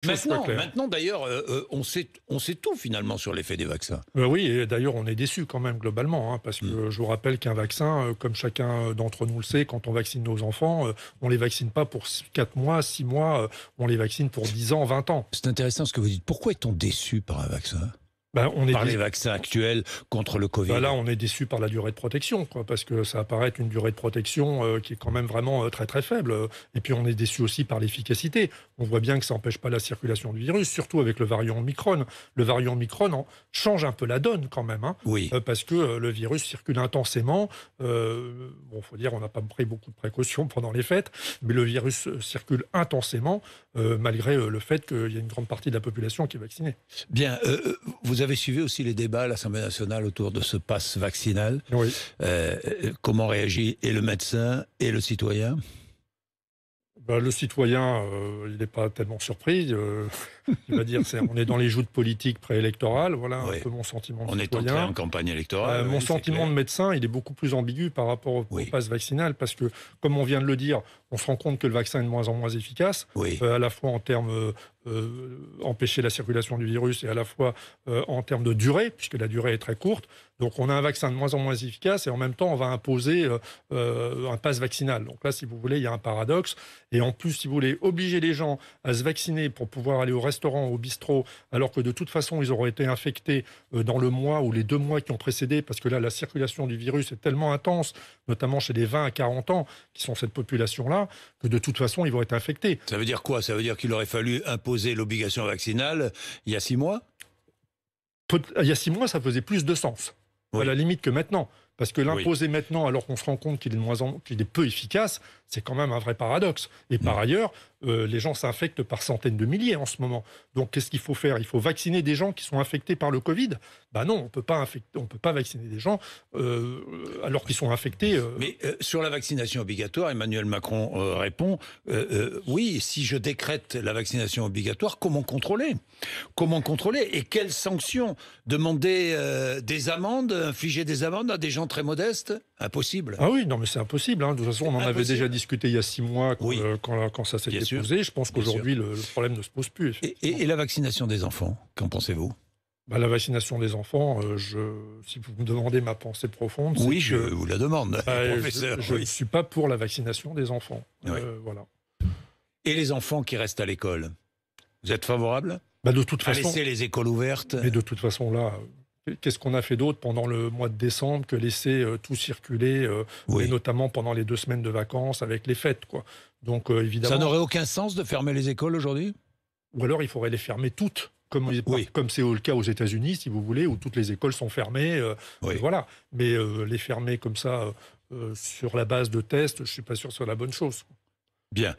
Maintenant d'ailleurs, on sait tout finalement sur l'effet des vaccins. Oui, et d'ailleurs, on est déçus quand même globalement, hein, parce que je vous rappelle qu'un vaccin, comme chacun d'entre nous le sait, quand on vaccine nos enfants, on les vaccine pas pour 4 mois, 6 mois, on les vaccine pour 10 ans, 20 ans. C'est intéressant ce que vous dites. Pourquoi est-on déçu par un vaccin? On est Par les vaccins actuels contre le Covid. Là, on est déçu par la durée de protection, quoi, parce que ça apparaît être une durée de protection qui est quand même vraiment très très faible. Et puis on est déçu aussi par l'efficacité. On voit bien que ça n'empêche pas la circulation du virus, surtout avec le variant Omicron. Le variant Omicron change un peu la donne quand même, hein, oui. Parce que le virus circule intensément. Faut dire, on n'a pas pris beaucoup de précautions pendant les fêtes, mais le virus circule intensément, malgré le fait qu'il y a une grande partie de la population qui est vaccinée. Bien, vous avez suivi aussi les débats à l'Assemblée nationale autour de ce pass vaccinal. Oui. Comment réagit et le médecin et le citoyen? Le citoyen, il n'est pas tellement surpris. Il va dire, on est dans les joutes politiques préélectorales. Voilà un peu mon sentiment de citoyen. On est en campagne électorale. Mon sentiment de médecin, il est beaucoup plus ambigu par rapport au pass vaccinal, parce que, comme on vient de le dire, on se rend compte que le vaccin est de moins en moins efficace, à la fois en termes empêcher la circulation du virus et à la fois en termes de durée, puisque la durée est très courte. Donc on a un vaccin de moins en moins efficace et en même temps on va imposer un pass vaccinal. Donc là, si vous voulez, il y a un paradoxe. Et en plus, si vous voulez, obliger les gens à se vacciner pour pouvoir aller au restaurant, au bistrot, alors que de toute façon ils auraient été infectés dans le mois ou les 2 mois qui ont précédé, parce que là la circulation du virus est tellement intense, notamment chez les 20 à 40 ans, qui sont cette population-là, que de toute façon ils vont être infectés. Ça veut dire quoi? Ça veut dire qu'il aurait fallu imposer l'obligation vaccinale il y a 6 mois? Il y a 6 mois, ça faisait plus de sens. À la limite que maintenant. Parce que l'imposer maintenant, alors qu'on se rend compte qu'il est peu efficace, c'est quand même un vrai paradoxe. Et par ailleurs, les gens s'infectent par centaines de milliers en ce moment. Donc qu'est-ce qu'il faut faire? Il faut vacciner des gens qui sont infectés par le Covid? Non, on peut pas vacciner des gens alors qu'ils sont infectés. Mais sur la vaccination obligatoire, Emmanuel Macron répond oui, si je décrète la vaccination obligatoire, comment contrôler? Comment contrôler? Et quelles sanctions? Demander des amendes, infliger des amendes à des gens très modestes? Impossible. Ah oui, non, mais c'est impossible. Hein. De toute façon, on en avait déjà discuté il y a 6 mois quand ça s'était posé. Je pense qu'aujourd'hui, le problème ne se pose plus. Et la vaccination des enfants, qu'en pensez-vous? La vaccination des enfants, si vous me demandez ma pensée profonde... Oui, je vous la demande, professeur. Je ne suis pas pour la vaccination des enfants. Voilà. Et les enfants qui restent à l'école, vous êtes favorable de toute façon, à laisser les écoles ouvertes? Mais de toute façon, là... Qu'est-ce qu'on a fait d'autre pendant le mois de décembre que laisser tout circuler, et notamment pendant les 2 semaines de vacances avec les fêtes, quoi. Donc évidemment... Ça n'aurait aucun sens de fermer les écoles aujourd'hui? Ou alors il faudrait les fermer toutes, comme c'est le cas aux États-Unis, si vous voulez, où toutes les écoles sont fermées. Voilà. Mais les fermer comme ça sur la base de tests, je ne suis pas sûr que ce soit la bonne chose. Bien.